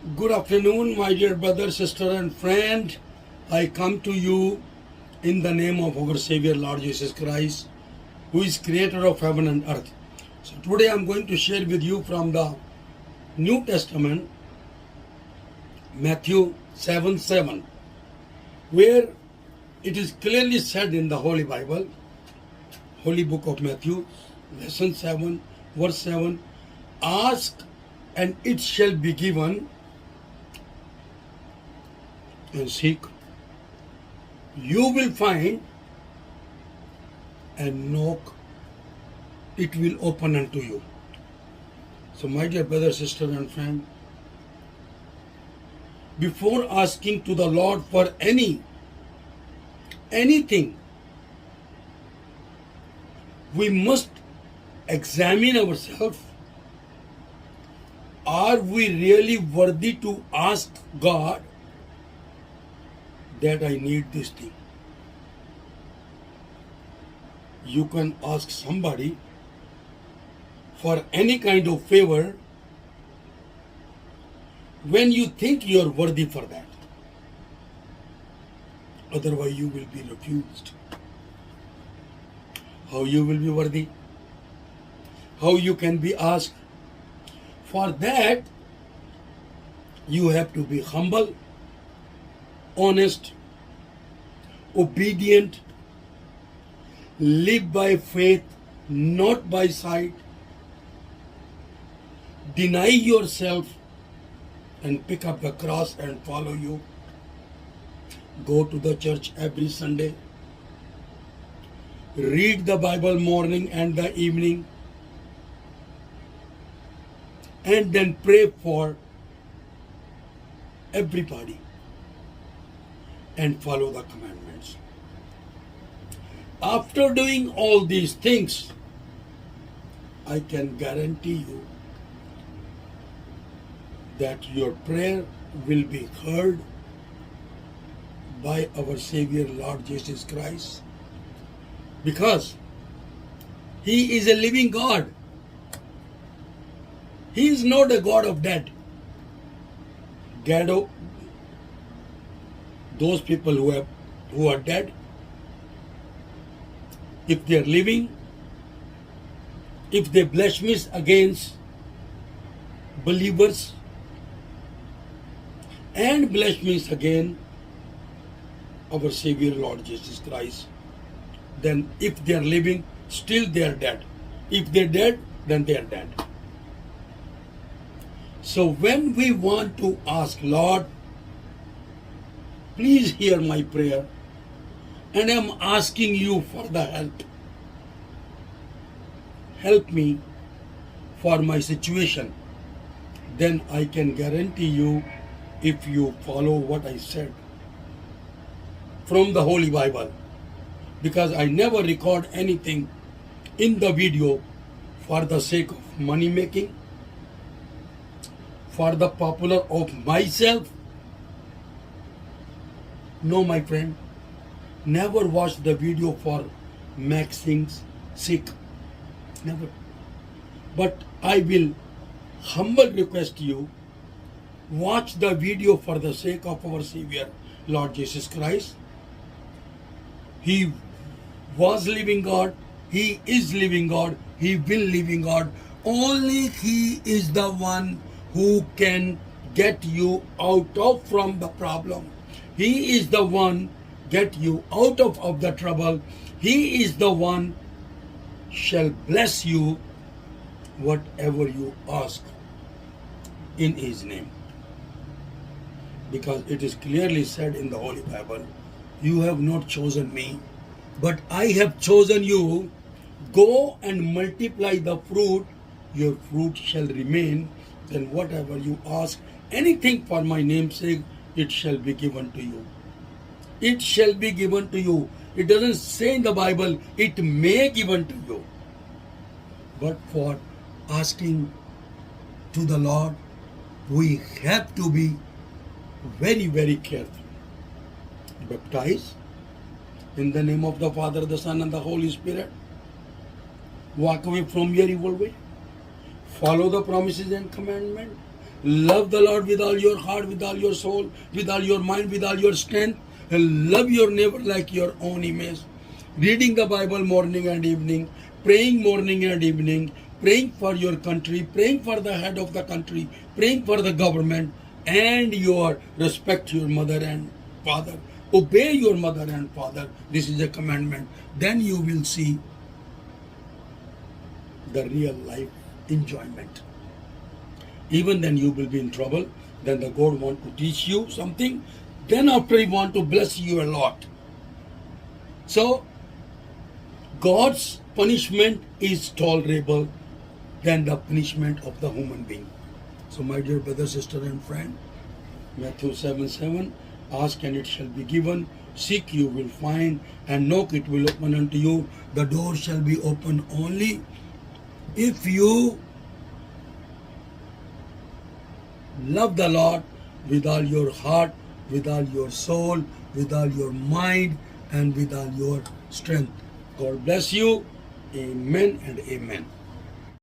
Good afternoon, my dear brother, sister, and friend. I come to you in the name of our Savior, Lord Jesus Christ, who is creator of heaven and earth. So today I'm going to share with you from the New Testament, Matthew 7:7, where it is clearly said in the Holy Bible, Holy Book of Matthew, lesson 7, verse 7, ask and it shall be given, and seek, you will find, and knock, it will open unto you. So my dear brother, sister, and friend, before asking to the Lord for anything, we must examine ourselves. Are we really worthy to ask God that I need this thing? You can ask somebody for any kind of favor when you think you are worthy for that. Otherwise, you will be refused. How you will be worthy? How you can be asked? For that, you have to be humble, honest, obedient, live by faith, not by sight, deny yourself and pick up the cross and follow you. Go to the church every Sunday. Read the Bible morning and the evening. And then pray for everybody and follow the commandments. After doing all these things, I can guarantee you that your prayer will be heard by our Savior Lord Jesus Christ, because He is a living God. He is not a God of dead. Those people who are dead, if they are living, if they blaspheme against believers and blaspheme against our Savior Lord Jesus Christ, then if they are living, still they are dead. If they are dead, then they are dead. So when we want to ask, Lord, please hear my prayer, and I am asking you for the help. Help me for my situation. Then I can guarantee you, if you follow what I said from the Holy Bible, because I never record anything in the video for the sake of money making, for the popular of myself. No, my friend, never watch the video for make things sick. Never. But I will humble request you, watch the video for the sake of our Savior, Lord Jesus Christ. He was living God, He is living God, He will living God. Only He is the one who can get you out of from the problem. He is the one get you out of the trouble. He is the one shall bless you whatever you ask in His name. Because it is clearly said in the Holy Bible, you have not chosen me, but I have chosen you. Go and multiply the fruit, your fruit shall remain. Then whatever you ask, anything for my name's sake, it shall be given to you. It shall be given to you. It doesn't say in the Bible, it may given to you. But for asking to the Lord, we have to be very, very careful. Baptize in the name of the Father, the Son, and the Holy Spirit. Walk away from your evil way. Follow the promises and commandments. Love the Lord with all your heart, with all your soul, with all your mind, with all your strength. And love your neighbor like your own image. Reading the Bible morning and evening, praying morning and evening, praying for your country, praying for the head of the country, praying for the government, and your respect your mother and father. Obey your mother and father. This is a commandment. Then you will see the real life enjoyment. Even then you will be in trouble. Then the God want to teach you something. Then after He want to bless you a lot. So God's punishment is tolerable than the punishment of the human being. So my dear brother, sister and friend, Matthew 7:7, ask and it shall be given, seek you will find, and knock it will open unto you. The door shall be open only if you love the Lord with all your heart, with all your soul, with all your mind, and with all your strength. God bless you. Amen and amen.